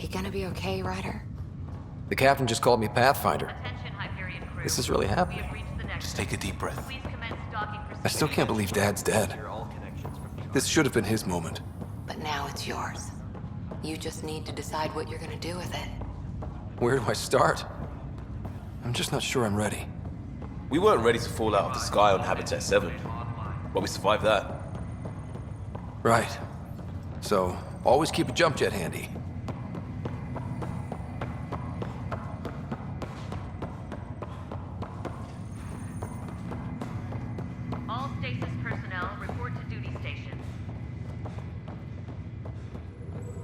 You gonna be okay, Ryder? The captain just called me Pathfinder. Attention, Hyperion crew. This is really We happening. have reached the next. Just take a deep breath. Please commence docking I still can't believe Dad's dead. This should have been his moment. But now it's yours. You just need to decide what you're gonna do with it. Where do I start? I'm just not sure I'm ready. We weren't ready to fall out of the sky on Habitat 7, but we survived that. Right. So, always keep a jump jet handy. All stasis personnel report to duty stations.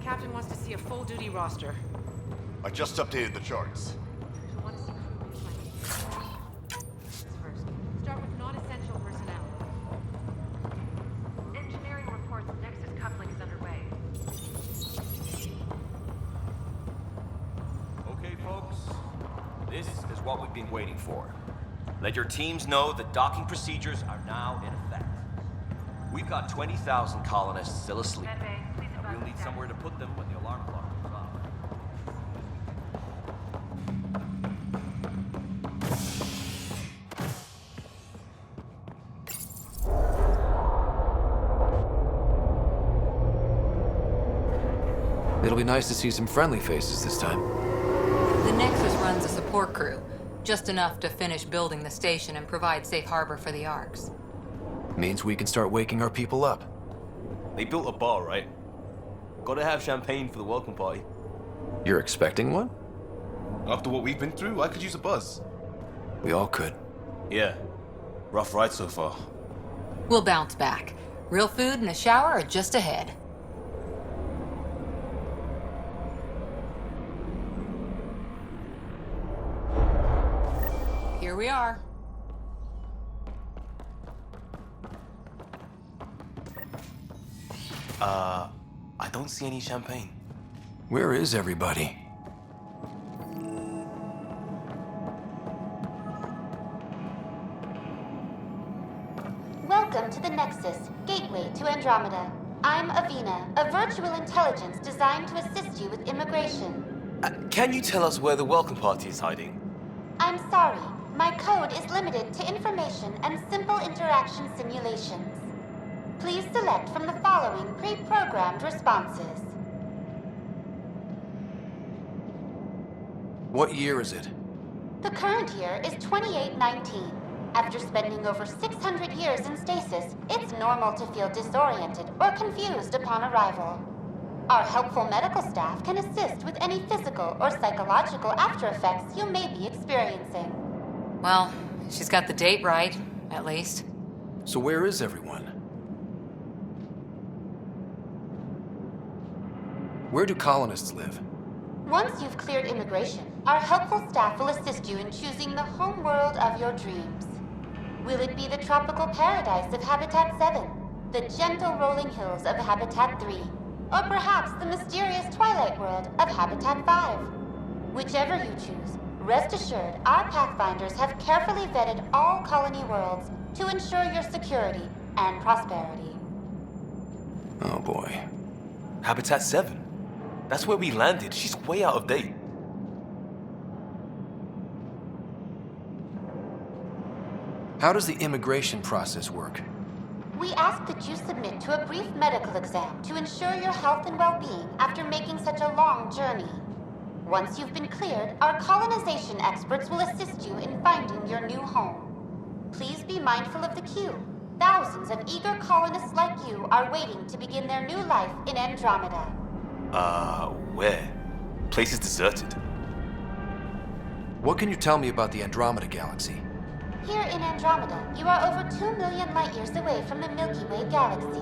Captain wants to see a full-duty roster. I just updated the charts. She'll want to see crew first. Start with non-essential personnel. Engineering reports Nexus coupling is underway. Okay, folks. This is what we've been waiting for. Let your teams know that docking procedures are now in effect. We've got 20,000 colonists still asleep. Medbay, please And advise we'll need staff. somewhere to put them when the alarm clock goes off. It'll be nice to see some friendly faces this time. The Nexus runs a support crew, just enough to finish building the station and provide safe harbor for the Arks. Means we can start waking our people up. They built a bar, right? Gotta have champagne for the welcome party. You're expecting one? After what we've been through, I could use a buzz. We all could. Yeah. Rough ride so far. We'll bounce back. Real food and a shower are just ahead. Here we are. I don't see any champagne. Where is everybody? Welcome to the Nexus, gateway to Andromeda. I'm Avina, a virtual intelligence designed to assist you with immigration. Can you tell us where the welcome party is hiding? I'm sorry, my code is limited to information and simple interaction simulations. Please select from the following pre-programmed responses. What year is it? The current year is 2819. After spending over 600 years in stasis, it's normal to feel disoriented or confused upon arrival. Our helpful medical staff can assist with any physical or psychological after effects you may be experiencing. Well, she's got the date right, at least. So where is everyone? Where do colonists live? Once you've cleared immigration, our helpful staff will assist you in choosing the home world of your dreams. Will it be the tropical paradise of Habitat 7, the gentle rolling hills of Habitat 3, or perhaps the mysterious twilight world of Habitat 5? Whichever you choose, rest assured our Pathfinders have carefully vetted all colony worlds to ensure your security and prosperity. Oh boy. Habitat 7. That's where we landed. She's way out of date. How does the immigration process work? We ask that you submit to a brief medical exam to ensure your health and well-being after making such a long journey. Once you've been cleared, our colonization experts will assist you in finding your new home. Please be mindful of the queue. Thousands of eager colonists like you are waiting to begin their new life in Andromeda. Where? Place is deserted. What can you tell me about the Andromeda galaxy? Here in Andromeda, you are over 2 million light years away from the Milky Way galaxy.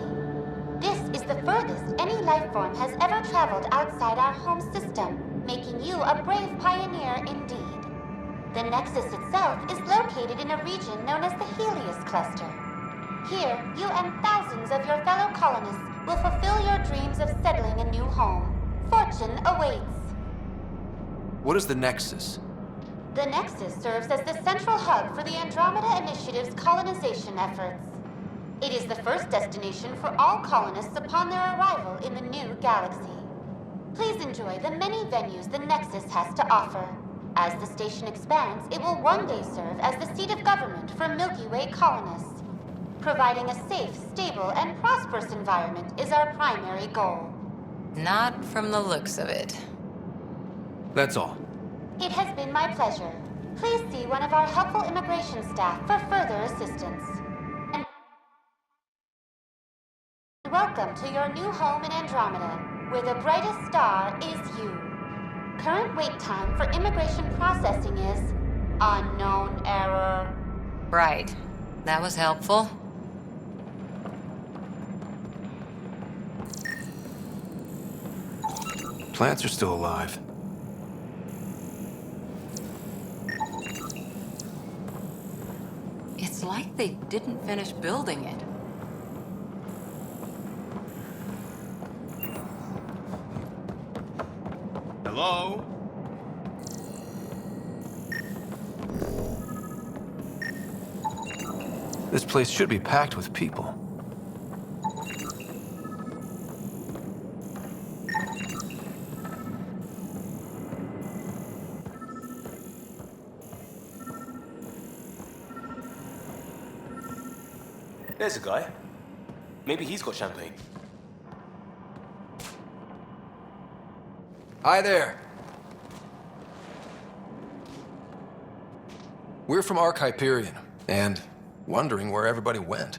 This is the furthest any life form has ever traveled outside our home system, making you a brave pioneer indeed. The Nexus itself is located in a region known as the Helios Cluster. Here, you and thousands of your fellow colonists will fulfill your dreams of settling a new home. Fortune awaits. What is the Nexus? The Nexus serves as the central hub for the Andromeda Initiative's colonization efforts. It is the first destination for all colonists upon their arrival in the new galaxy. Please enjoy the many venues the Nexus has to offer. As the station expands, it will one day serve as the seat of government for Milky Way colonists. Providing a safe, stable, and prosperous environment is our primary goal. Not from the looks of it. That's all. It has been my pleasure. Please see one of our helpful immigration staff for further assistance. And welcome to your new home in Andromeda, where the brightest star is you. Current wait time for immigration processing is unknown error. Right. That was helpful. Plants are still alive. It's like they didn't finish building it. Hello? This place should be packed with people. There's a guy. Maybe he's got champagne. Hi there. We're from Ark Hyperion, and wondering where everybody went.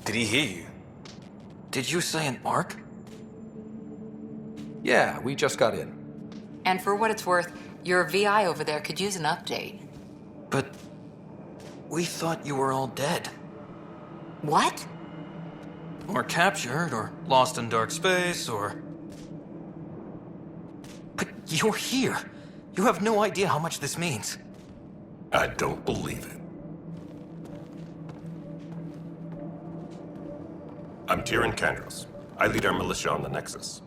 Did he hear you? Did you say an Ark? Yeah, we just got in. And for what it's worth, your VI over there could use an update. But we thought you were all dead. What? Or captured, or lost in dark space, or... But you're here. You have no idea how much this means. I don't believe it. I'm Tyrion Kandros. I lead our militia on the Nexus.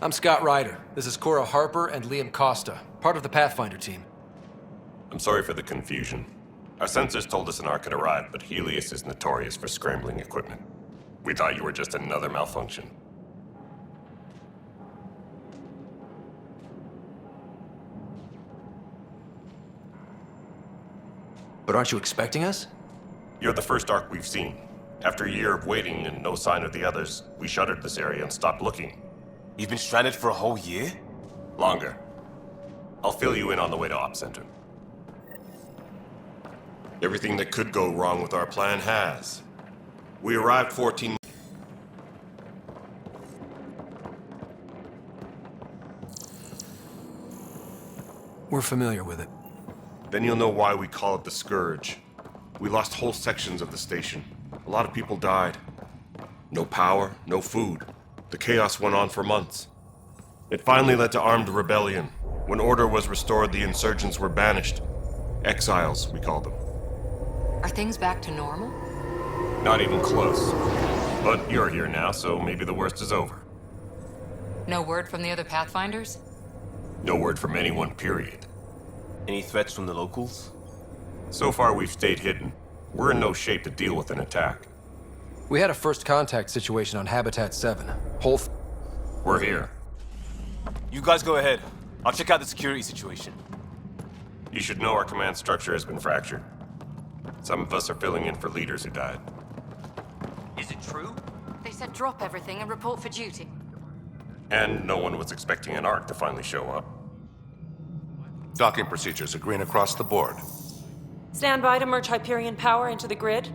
I'm Scott Ryder. This is Cora Harper and Liam Costa, part of the Pathfinder team. I'm sorry for the confusion. Our sensors told us an Ark had arrived, but Helios is notorious for scrambling equipment. We thought you were just another malfunction. But aren't you expecting us? You're the first Ark we've seen. After a year of waiting and no sign of the others, we shuttered this area and stopped looking. You've been stranded for a whole year? Longer. I'll fill you in on the way to Op Center. Everything that could go wrong with our plan has. We arrived 14... We're familiar with it. Then you'll know why we call it the Scourge. We lost whole sections of the station. A lot of people died. No power, no food. The chaos went on for months. It finally led to armed rebellion. When order was restored, the insurgents were banished. Exiles, we call them. Are things back to normal? Not even close. But you're here now, so maybe the worst is over. No word from the other Pathfinders? No word from anyone, period. Any threats from the locals? So far, we've stayed hidden. We're in no shape to deal with an attack. We had a first contact situation on Habitat 7. We're here. You guys go ahead. I'll check out the security situation. You should know our command structure has been fractured. Some of us are filling in for leaders who died. Is it true? They said drop everything and report for duty. And no one was expecting an Ark to finally show up. Docking procedures are green across the board. Stand by to merge Hyperion power into the grid.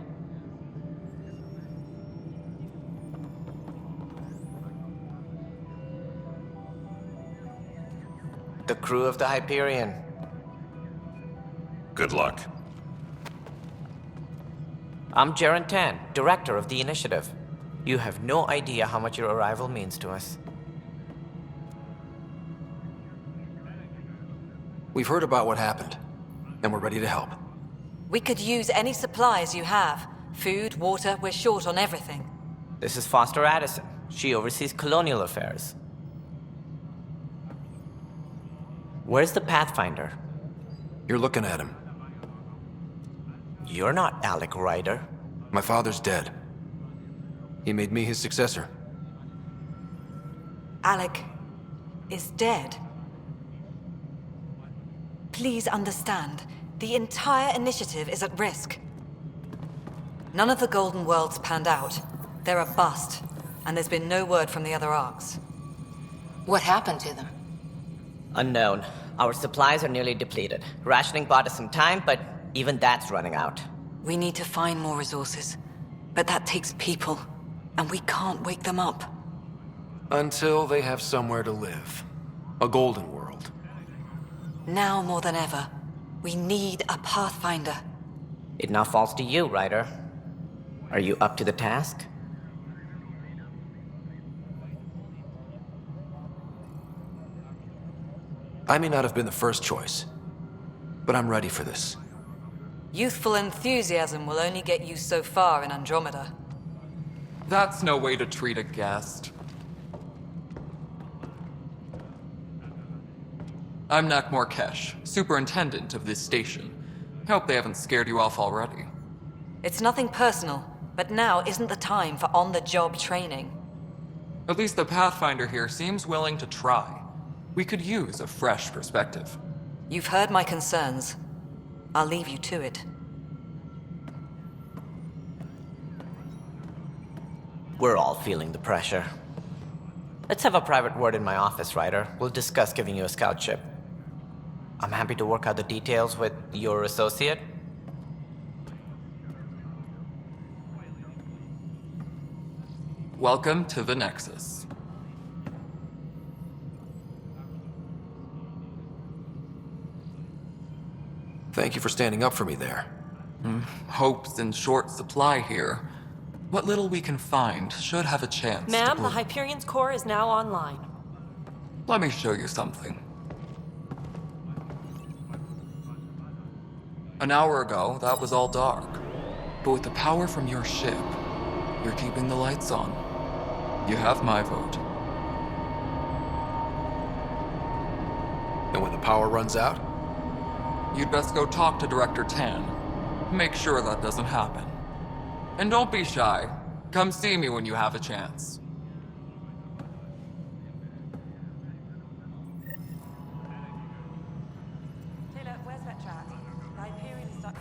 The crew of the Hyperion. Good luck. I'm Jaren Tan, director of the initiative. You have no idea how much your arrival means to us. We've heard about what happened, and we're ready to help. We could use any supplies you have. Food, water, we're short on everything. This is Foster Addison. She oversees colonial affairs. Where's the Pathfinder? You're looking at him. You're not Alec Ryder. My father's dead. He made me his successor. Alec is dead. Please understand, the entire initiative is at risk. None of the Golden Worlds panned out. They're a bust, and there's been no word from the other arcs. What happened to them? Unknown. Our supplies are nearly depleted. Rationing bought us some time, but even that's running out. We need to find more resources, but that takes people, and we can't wake them up. Until they have somewhere to live. A golden world. Now more than ever, we need a Pathfinder. It now falls to you, Ryder. Are you up to the task? I may not have been the first choice, but I'm ready for this. Youthful enthusiasm will only get you so far in Andromeda. That's no way to treat a guest. I'm Nakmor Kesh, superintendent of this station. Hope they haven't scared you off already. It's nothing personal, but now isn't the time for on-the-job training. At least the Pathfinder here seems willing to try. We could use a fresh perspective. You've heard my concerns. I'll leave you to it. We're all feeling the pressure. Let's have a private word in my office, Ryder. We'll discuss giving you a scout ship. I'm happy to work out the details with your associate. Welcome to the Nexus. Thank you for standing up for me there. Hope's in short supply here. What little we can find should have a chance to Ma'am, the bloom. Hyperion's core is now online. Let me show you something. An hour ago, that was all dark. But with the power from your ship, you're keeping the lights on. You have my vote. And when the power runs out? You'd best go talk to Director Tan. Make sure that doesn't happen. And don't be shy. Come see me when you have a chance. Taylor, where's Vetrat? The Hyperion is stuck.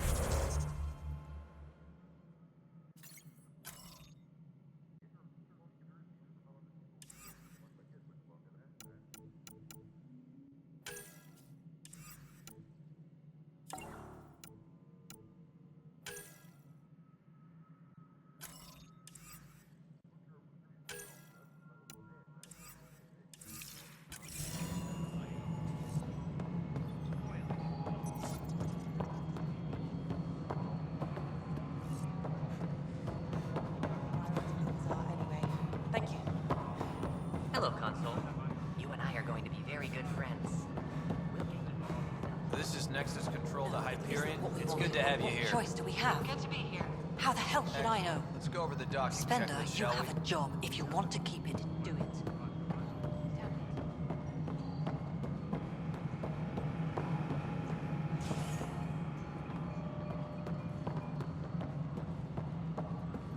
Hello, Console. You and I are going to be very good friends. We'll get you. This is Nexus Control to Hyperion. It's good to have you here. What choice do we have? Good to be here. How the hell should I know? Let's go over the docking Spender, checklist, you shall have we? a job. If you want to keep it, do it.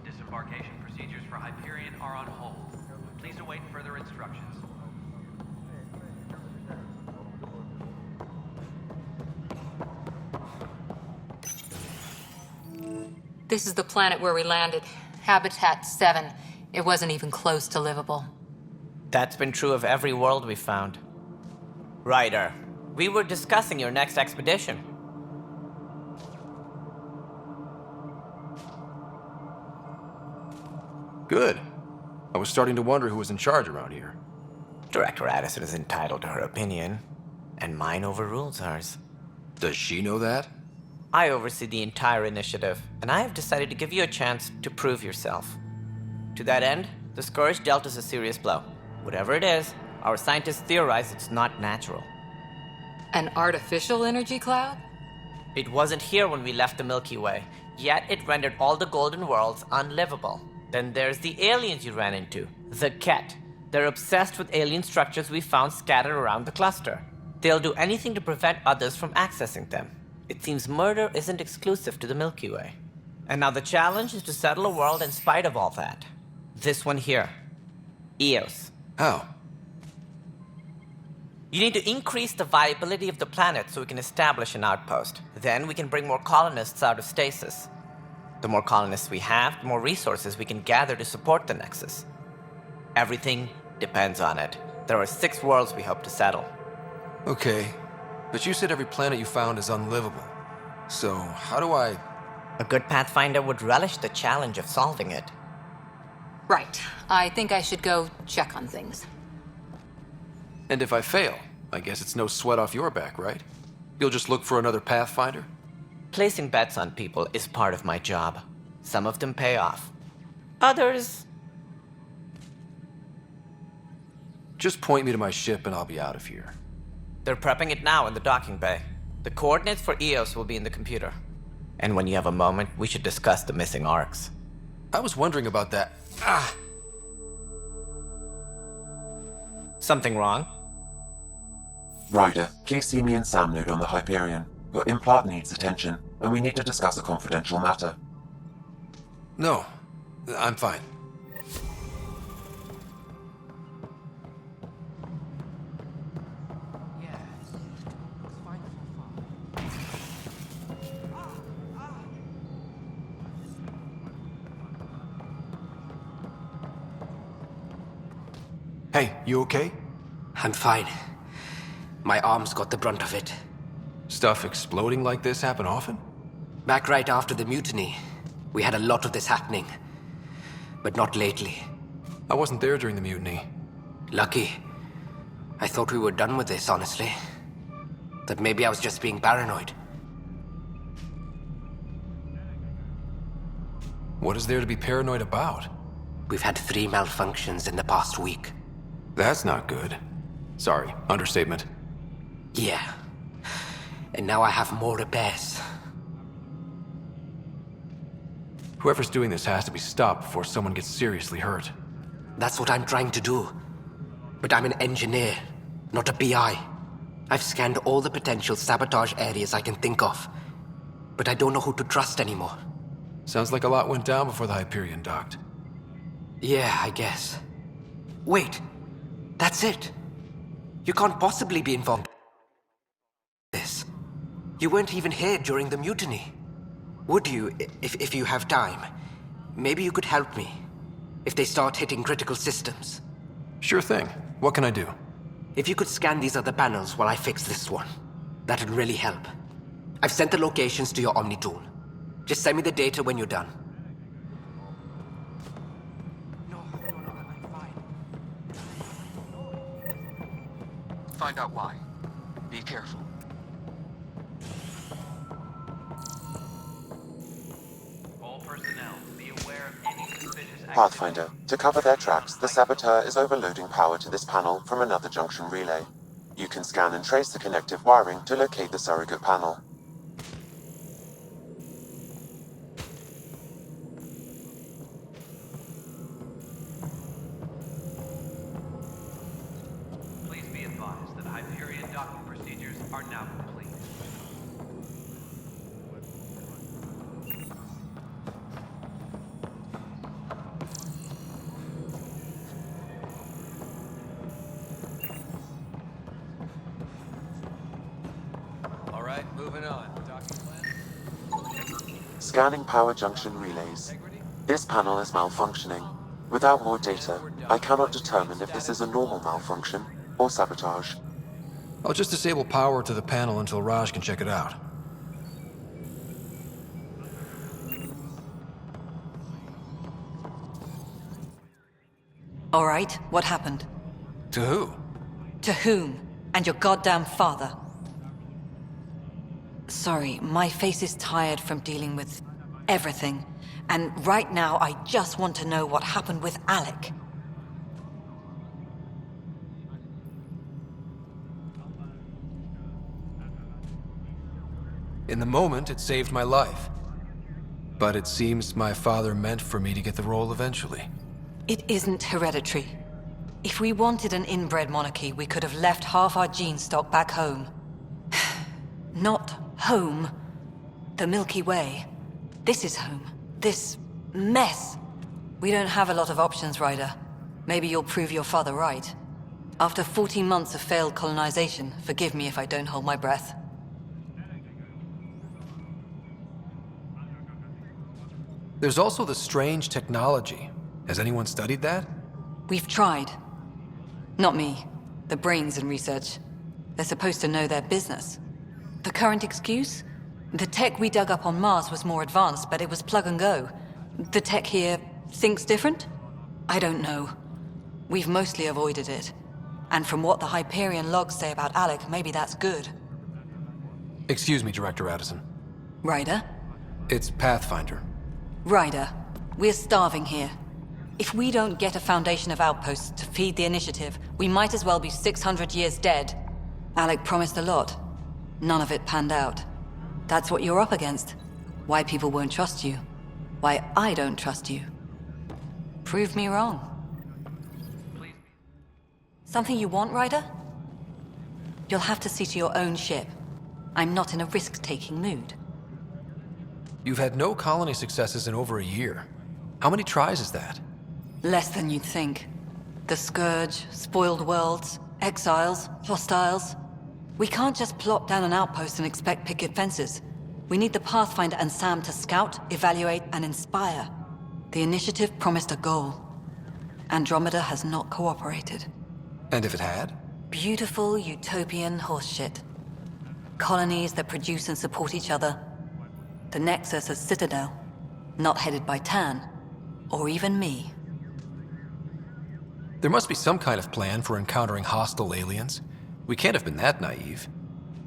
Disembarkation procedures for Hyperion are on hold. Please await further instructions. This is the planet where we landed. Habitat 7. It wasn't even close to livable. That's been true of every world we've found. Ryder, we were discussing your next expedition. Good. I was starting to wonder who was in charge around here. Director Addison is entitled to her opinion, and mine overrules hers. Does she know that? I oversee the entire initiative, and I have decided to give you a chance to prove yourself. To that end, the Scourge dealt us a serious blow. Whatever it is, our scientists theorize it's not natural. An artificial energy cloud? It wasn't here when we left the Milky Way, yet it rendered all the Golden Worlds unlivable. Then there's the aliens you ran into, the Ket. They're obsessed with alien structures we found scattered around the cluster. They'll do anything to prevent others from accessing them. It seems murder isn't exclusive to the Milky Way. And now the challenge is to settle a world in spite of all that. This one here. Eos. How? You need to increase the viability of the planet so we can establish an outpost. Then we can bring more colonists out of stasis. The more colonists we have, the more resources we can gather to support the Nexus. Everything depends on it. There are 6 worlds we hope to settle. Okay, but you said every planet you found is unlivable. So, how do I... A good Pathfinder would relish the challenge of solving it. Right. I think I should go check on things. And if I fail, I guess it's no sweat off your back, right? You'll just look for another Pathfinder? Placing bets on people is part of my job. Some of them pay off. Others... Just point me to my ship and I'll be out of here. They're prepping it now in the docking bay. The coordinates for Eos will be in the computer. And when you have a moment, we should discuss the missing arcs. I was wondering about that. Something wrong? Ryder, please see me and Sam node on the Hyperion. Your implant needs attention, and we need to discuss a confidential matter. No, I'm fine. Hey, you okay? I'm fine. My arms got the brunt of it. Stuff exploding like this happen often? Back right after the mutiny, we had a lot of this happening. But not lately. I wasn't there during the mutiny. Lucky. I thought we were done with this, honestly. That maybe I was just being paranoid. What is there to be paranoid about? We've had 3 malfunctions in the past week. That's not good. Sorry, understatement. Yeah. And now I have more repairs. Whoever's doing this has to be stopped before someone gets seriously hurt. That's what I'm trying to do. But I'm an engineer, not a PI. I've scanned all the potential sabotage areas I can think of. But I don't know who to trust anymore. Sounds like a lot went down before the Hyperion docked. Yeah, I guess. Wait. That's it. You can't possibly be involved in this. You weren't even here during the mutiny. Would you, if you have time? Maybe you could help me. If they start hitting critical systems. Sure thing. What can I do? If you could scan these other panels while I fix this one, that'd really help. I've sent the locations to your Omni tool. Just send me the data when you're done. Find out why. Be careful. All personnel, be aware of any suspicious activity. Pathfinder, to cover their tracks, the saboteur is overloading power to this panel from another junction relay. You can scan and trace the connective wiring to locate the surrogate panel. Please be advised that Hyperion docking procedures are now complete. All right, moving on. Docking plan. Scanning power junction relays. This panel is malfunctioning. Without more data, I cannot determine if this is a normal malfunction or sabotage. I'll just disable power to the panel until Raj can check it out. All right, what happened? To who? To whom? And your goddamn father. Sorry, my face is tired from dealing with everything. And right now, I just want to know what happened with Alec. In the moment, it saved my life. But it seems my father meant for me to get the role eventually. It isn't hereditary. If we wanted an inbred monarchy, we could have left half our gene stock back home. Not home. The Milky Way. This is home. This mess. We don't have a lot of options, Ryder. Maybe you'll prove your father right. After 14 months of failed colonization, forgive me if I don't hold my breath. There's also the strange technology. Has anyone studied that? We've tried. Not me. The brains in research. They're supposed to know their business. The current excuse? The tech we dug up on Mars was more advanced, but it was plug and go. The tech here thinks different? I don't know. We've mostly avoided it. And from what the Hyperion logs say about Alec, maybe that's good. Excuse me, Director Addison. Ryder? It's Pathfinder. Ryder, we're starving here. If we don't get a foundation of outposts to feed the initiative, we might as well be 600 years dead. Alec promised a lot. None of it panned out. That's what you're up against. Why people won't trust you. Why I don't trust you. Prove me wrong. Something you want, Ryder? You'll have to see to your own ship. I'm not in a risk-taking mood. You've had no colony successes in over a year. How many tries is that? Less than you'd think. The Scourge, spoiled worlds, exiles, hostiles. We can't just plop down an outpost and expect picket fences. We need the Pathfinder and Sam to scout, evaluate, and inspire. The initiative promised a goal. Andromeda has not cooperated. And if it had? Beautiful utopian horseshit. Colonies that produce and support each other. The Nexus as Citadel. Not headed by Tan. Or even me. There must be some kind of plan for encountering hostile aliens. We can't have been that naive.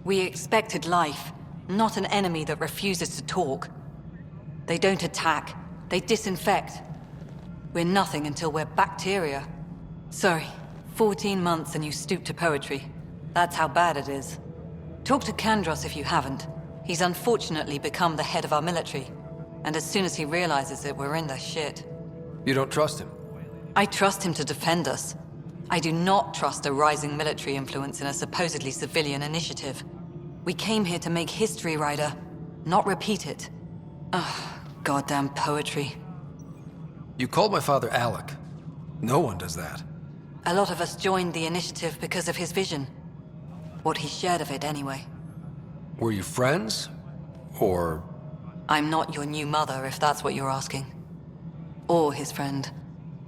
We expected life, not an enemy that refuses to talk. They don't attack. They disinfect. We're nothing until we're bacteria. Sorry, 14 months and you stoop to poetry. That's how bad it is. Talk to Kandros if you haven't. He's unfortunately become the head of our military. And as soon as he realizes it, we're in the shit. You don't trust him? I trust him to defend us. I do not trust a rising military influence in a supposedly civilian initiative. We came here to make history, Ryder, not repeat it. Ugh, goddamn poetry. You called my father Alec. No one does that. A lot of us joined the initiative because of his vision. What he shared of it, anyway. Were you friends? Or... I'm not your new mother, if that's what you're asking. Or his friend.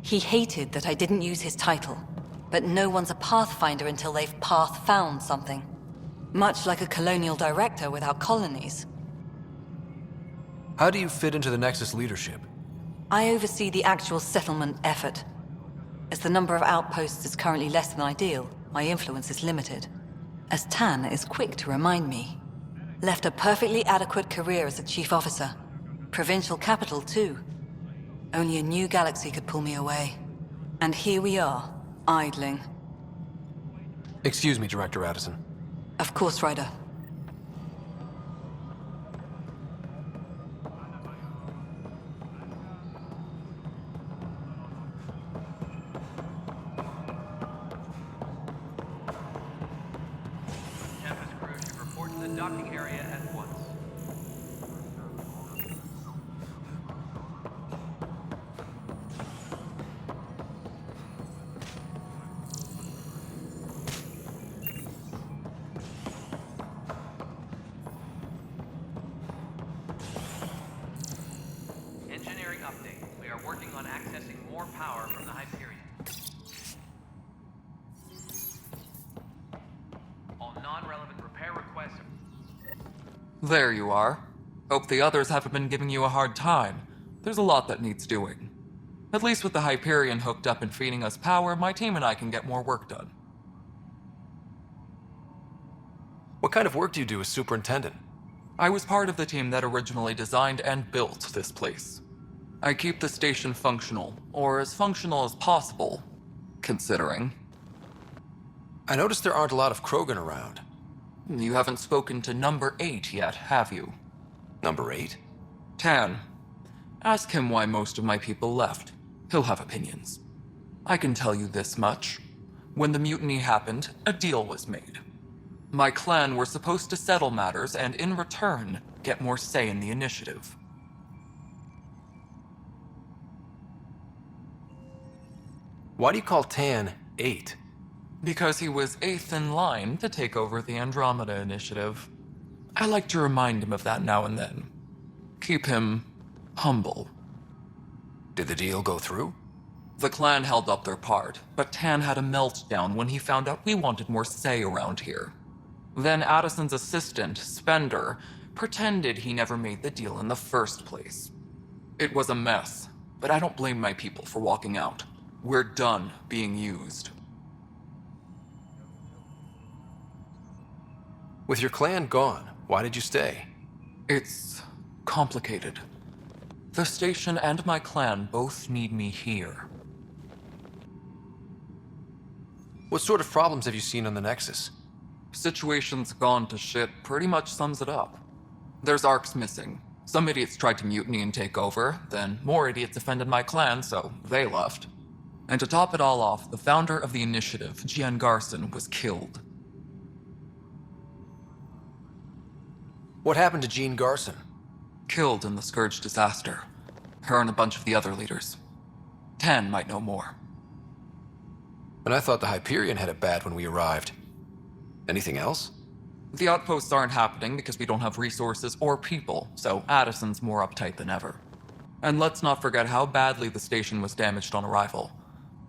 He hated that I didn't use his title. But no one's a Pathfinder until they've path-found something. Much like a colonial director without colonies. How do you fit into the Nexus leadership? I oversee the actual settlement effort. As the number of outposts is currently less than ideal, my influence is limited. As Tan is quick to remind me. Left a perfectly adequate career as a chief officer. Provincial capital, too. Only a new galaxy could pull me away. And here we are, idling. Excuse me, Director Addison. Of course, Ryder. Campus crew should report to the docking area at once. Engineering update. We are working on accessing more power from the Hyperion. All non-relevant repair requests. There you are. Hope the others haven't been giving you a hard time. There's a lot that needs doing. At least with the Hyperion hooked up and feeding us power, my team and I can get more work done. What kind of work do you do as superintendent? I was part of the team that originally designed and built this place. I keep the station functional, or as functional as possible, considering. I noticed there aren't a lot of Krogan around. You haven't spoken to number 8 yet, have you? Number 8? Tan. Ask him why most of my people left. He'll have opinions. I can tell you this much. When the mutiny happened, a deal was made. My clan were supposed to settle matters and, in return, get more say in the initiative. Why do you call Tan 8? Because he was 8th in line to take over the Andromeda Initiative. I like to remind him of that now and then. Keep him humble. Did the deal go through? The clan held up their part, but Tan had a meltdown when he found out we wanted more say around here. Then Addison's assistant, Spender, pretended he never made the deal in the first place. It was a mess, but I don't blame my people for walking out. We're done being used. With your clan gone, why did you stay? It's complicated. The station and my clan both need me here. What sort of problems have you seen on the Nexus? Situation's gone to shit pretty much sums it up. There's arcs missing. Some idiots tried to mutiny and take over, then more idiots offended my clan, so they left. And to top it all off, the founder of the initiative, Jian Garson, was killed. What happened to Jean Garson? Killed in the Scourge disaster. Her and a bunch of the other leaders. Tan might know more. And I thought the Hyperion had it bad when we arrived. Anything else? The outposts aren't happening because we don't have resources or people, so Addison's more uptight than ever. And let's not forget how badly the station was damaged on arrival.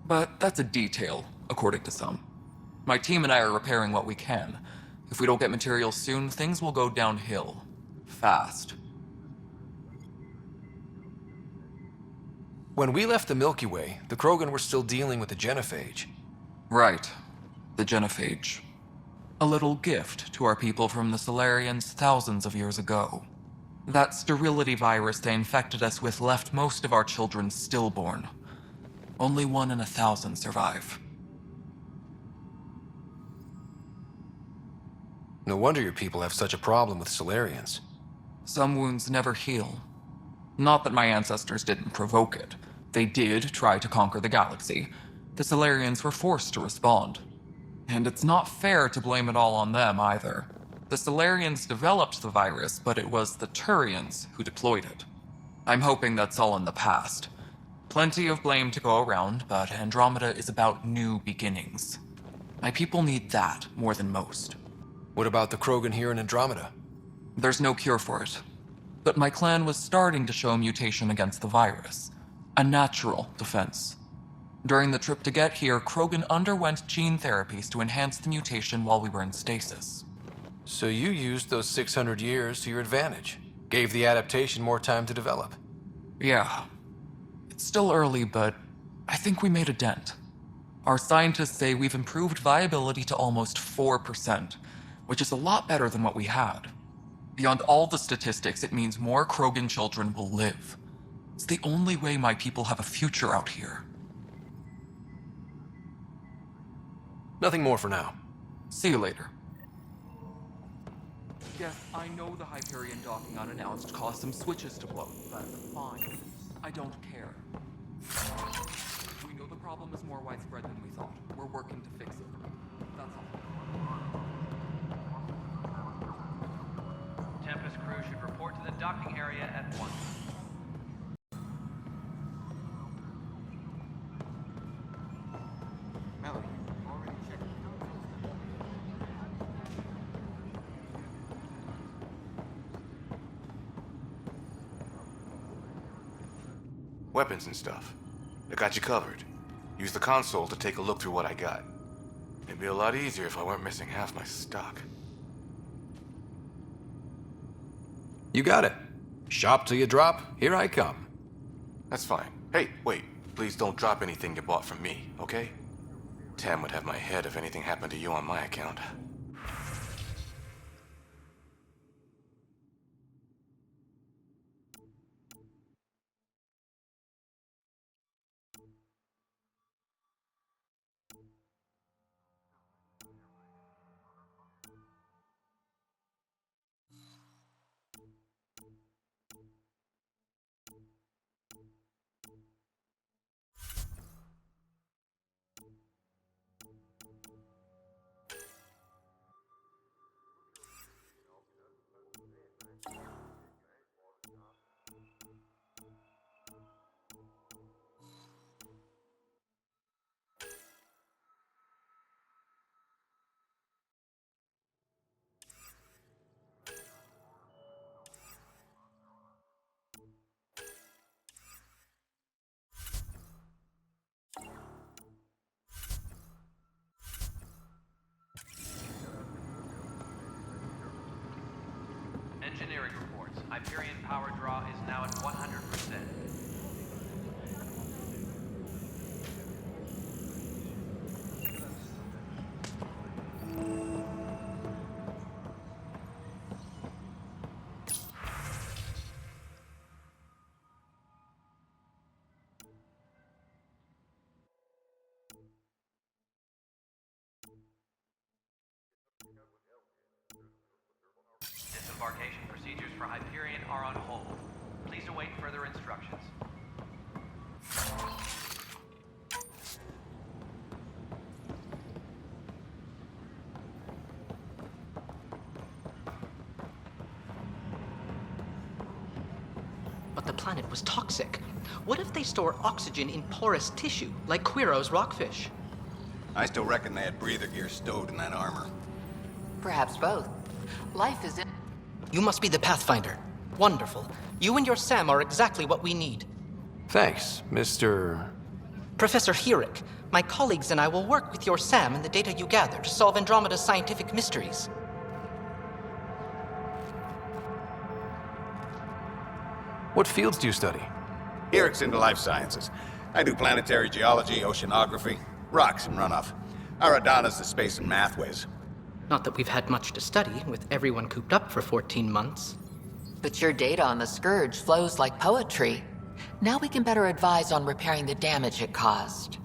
But that's a detail, according to some. My team and I are repairing what we can. If we don't get materials soon, things will go downhill. Fast. When we left the Milky Way, the Krogan were still dealing with the genophage. Right. The genophage. A little gift to our people from the Solarians thousands of years ago. That sterility virus they infected us with left most of our children stillborn. Only 1 in 1,000 survive. No wonder your people have such a problem with Solarians. Some wounds never heal. Not that my ancestors didn't provoke it. They did try to conquer the galaxy. The Solarians were forced to respond. And it's not fair to blame it all on them, either. The Solarians developed the virus, but it was the Turians who deployed it. I'm hoping that's all in the past. Plenty of blame to go around, but Andromeda is about new beginnings. My people need that more than most. What about the Krogan here in Andromeda? There's no cure for it. But my clan was starting to show mutation against the virus. A natural defense. During the trip to get here, Krogan underwent gene therapies to enhance the mutation while we were in stasis. So you used those 600 years to your advantage. Gave the adaptation more time to develop. Yeah. It's still early, but I think we made a dent. Our scientists say we've improved viability to almost 4%, which is a lot better than what we had. Beyond all the statistics, it means more Krogan children will live. It's the only way my people have a future out here. Nothing more for now. See you later. Yes, I know the Hyperion docking unannounced caused some switches to blow, but fine. I don't care. We know the problem is more widespread than we thought. We're working to fix it. That's all. Tempest crew should report to the docking area at once. Melody, already checked. Weapons and stuff. I got you covered. Use the console to take a look through what I got. It'd be a lot easier if I weren't missing half my stock. You got it. Shop till you drop, here I come. That's fine. Hey, wait. Please don't drop anything you bought from me, okay? Tam would have my head if anything happened to you on my account. engineering reports. Hyperion power draw is now at 100%. Disembarkation procedures for Hyperion are on hold. Please await further instructions. But the planet was toxic. What if they store oxygen in porous tissue, like Quiro's rockfish? I still reckon they had breather gear stowed in that armor. Perhaps both. Life is in... You must be the Pathfinder. Wonderful. You and your Sam are exactly what we need. Thanks, Mr. Professor Herrick, my colleagues and I will work with your Sam and the data you gather to solve Andromeda's scientific mysteries. What fields do you study? Herrick's into life sciences. I do planetary geology, oceanography, rocks and runoff. Aradana's the space and math whiz. Not that we've had much to study, with everyone cooped up for 14 months. But your data on the Scourge flows like poetry. Now we can better advise on repairing the damage it caused.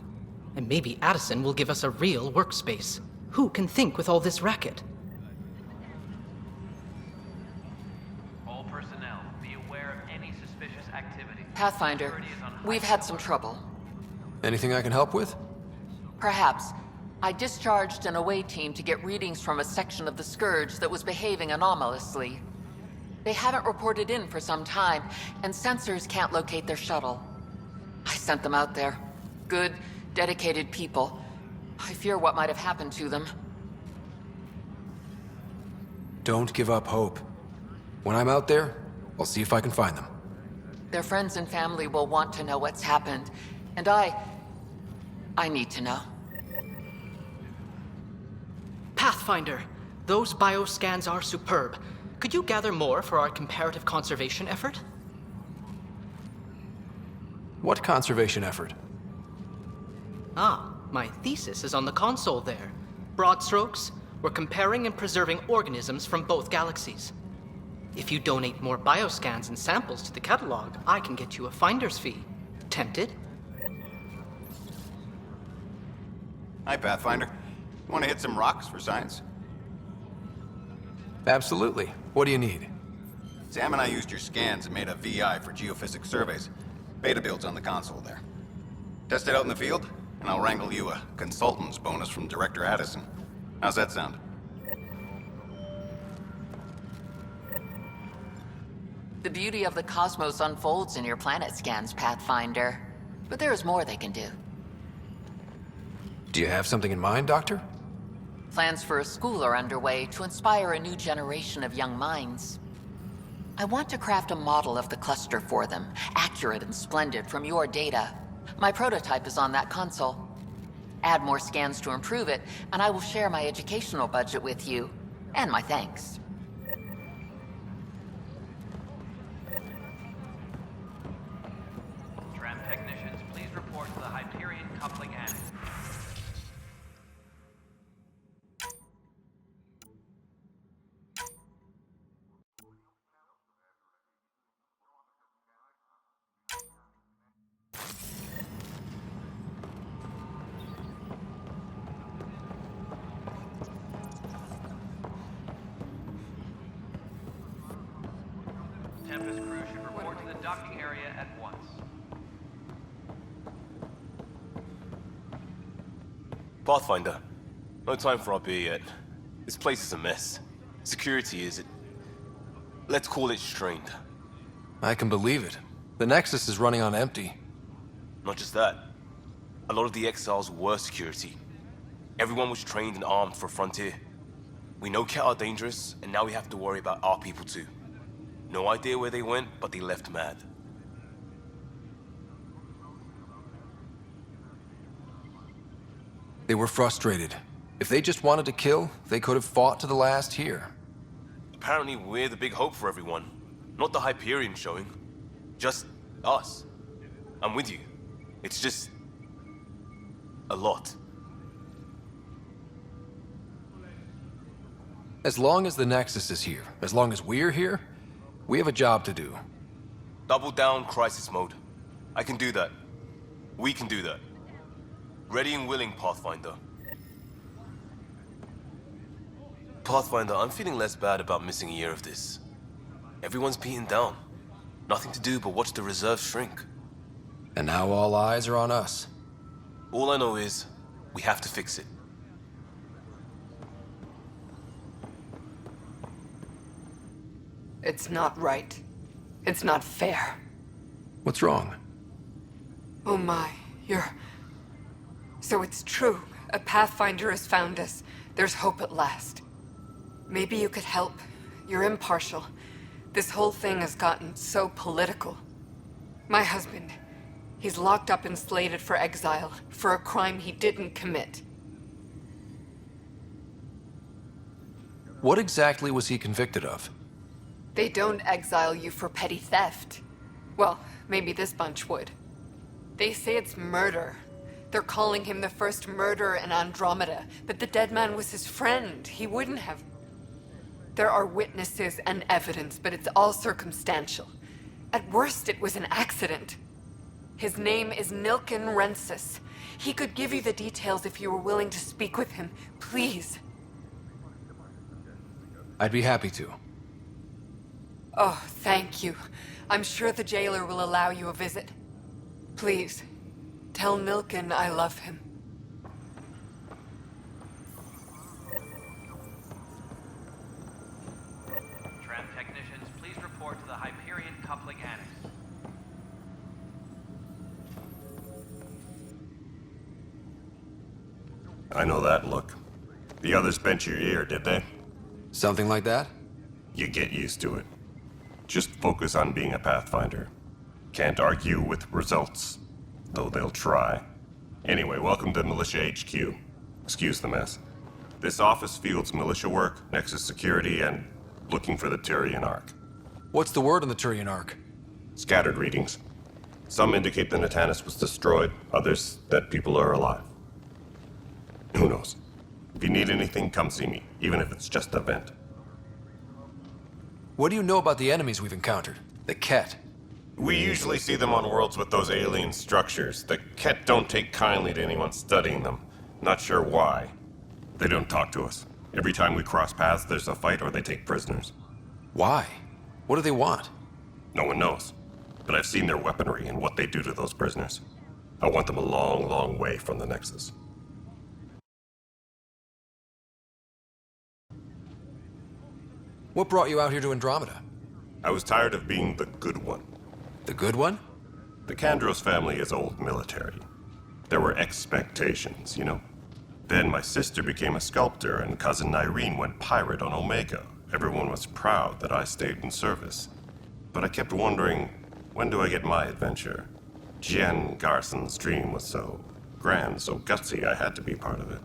And maybe Addison will give us a real workspace. Who can think with all this racket? All personnel, be aware of any suspicious activity. Pathfinder, we've had some trouble. Anything I can help with? Perhaps. I discharged an away team to get readings from a section of the Scourge that was behaving anomalously. They haven't reported in for some time, and sensors can't locate their shuttle. I sent them out there. Good, dedicated people. I fear what might have happened to them. Don't give up hope. When I'm out there, I'll see if I can find them. Their friends and family will want to know what's happened, and I need to know. Pathfinder, those bioscans are superb. Could you gather more for our comparative conservation effort? What conservation effort? Ah, my thesis is on the console there. Broad strokes, we're comparing and preserving organisms from both galaxies. If you donate more bioscans and samples to the catalog, I can get you a finder's fee. Tempted? Hi, Pathfinder. Want to hit some rocks for science? Absolutely. What do you need? Sam and I used your scans and made a VI for geophysics surveys. Beta builds on the console there. Test it out in the field, and I'll wrangle you a consultant's bonus from Director Addison. How's that sound? The beauty of the cosmos unfolds in your planet scans, Pathfinder. But there is more they can do. Do you have something in mind, Doctor? Plans for a school are underway to inspire a new generation of young minds. I want to craft a model of the cluster for them, accurate and splendid from your data. My prototype is on that console. Add more scans to improve it, and I will share my educational budget with you, and my thanks. Tram technicians, please report to the Hyperion coupling attic. Tempest crew should report to the docking area at once. Pathfinder, no time for our beer yet. This place is a mess. Security is let's call it strained. I can believe it. The Nexus is running on empty. Not just that. A lot of the exiles were security. Everyone was trained and armed for Frontier. We know Ket are dangerous, and now we have to worry about our people too. No idea where they went, but they left mad. They were frustrated. If they just wanted to kill, they could have fought to the last here. The apparently we're the big hope for everyone. Not the Hyperion showing. Just us. I'm with you. It's just... a lot. As long as the Nexus is here, as long as we're here, we have a job to do. Double down crisis mode. I can do that. We can do that. Ready and willing, Pathfinder. Pathfinder, I'm feeling less bad about missing a year of this. Everyone's beaten down. Nothing to do but watch the reserve shrink. And now all eyes are on us. All I know is, we have to fix it. It's not right. It's not fair. What's wrong? Oh my, you're... So it's true. A Pathfinder has found us. There's hope at last. Maybe you could help. You're impartial. This whole thing has gotten so political. My husband, he's locked up and slated for exile for a crime he didn't commit. What exactly was he convicted of? They don't exile you for petty theft. Well, maybe this bunch would. They say it's murder. They're calling him the first murderer in Andromeda, but the dead man was his friend. He wouldn't have... There are witnesses and evidence, but it's all circumstantial. At worst, it was an accident. His name is Nilken Rensis. He could give you the details if you were willing to speak with him. Please. I'd be happy to. Oh, thank you. I'm sure the jailer will allow you a visit. Please, tell Nilken I love him. Tram technicians, please report to the Hyperion coupling annex. I know that look. The others bent your ear, did they? Something like that? You get used to it. Just focus on being a Pathfinder. Can't argue with results, though they'll try. Anyway, welcome to Militia HQ. Excuse the mess. This office fields militia work, Nexus security, and looking for the Turian Ark. What's the word on the Turian Ark? Scattered readings. Some indicate the Natanus was destroyed, others that people are alive. Who knows? If you need anything, come see me, even if it's just a vent. What do you know about the enemies we've encountered? The Ket? We usually see them on worlds with those alien structures. The Ket don't take kindly to anyone studying them. Not sure why. They don't talk to us. Every time we cross paths, there's a fight or they take prisoners. Why? What do they want? No one knows. But I've seen their weaponry and what they do to those prisoners. I want them a long, long way from the Nexus. What brought you out here to Andromeda? I was tired of being the good one. The good one? The Kandros family is old military. There were expectations, you know. Then my sister became a sculptor and cousin Irene went pirate on Omega. Everyone was proud that I stayed in service. But I kept wondering, when do I get my adventure? Jen Garson's dream was so grand, so gutsy, I had to be part of it.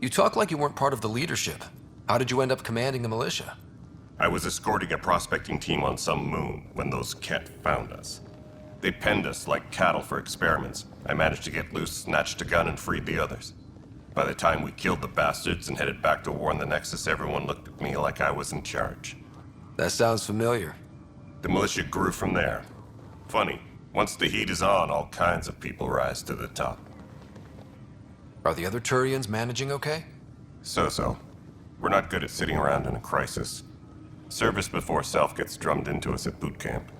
You talk like you weren't part of the leadership. How did you end up commanding the militia? I was escorting a prospecting team on some moon when those Ket found us. They penned us like cattle for experiments. I managed to get loose, snatched a gun, and freed the others. By the time we killed the bastards and headed back to warn the Nexus, everyone looked at me like I was in charge. That sounds familiar. The militia grew from there. Funny, once the heat is on, all kinds of people rise to the top. Are the other Turians managing okay? So-so. We're not good at sitting around in a crisis. Service before self gets drummed into us at boot camp.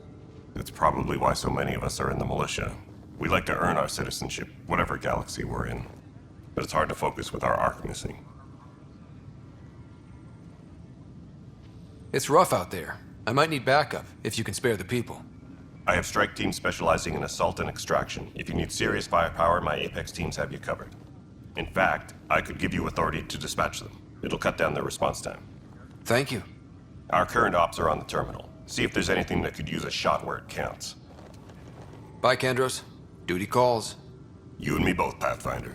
That's probably why so many of us are in the militia. We like to earn our citizenship, whatever galaxy we're in. But it's hard to focus with our arc missing. It's rough out there. I might need backup, if you can spare the people. I have strike teams specializing in assault and extraction. If you need serious firepower, my Apex teams have you covered. In fact, I could give you authority to dispatch them. It'll cut down their response time. Thank you. Our current ops are on the terminal. See if there's anything that could use a shot where it counts. Bye, Kandros. Duty calls. You and me both, Pathfinder.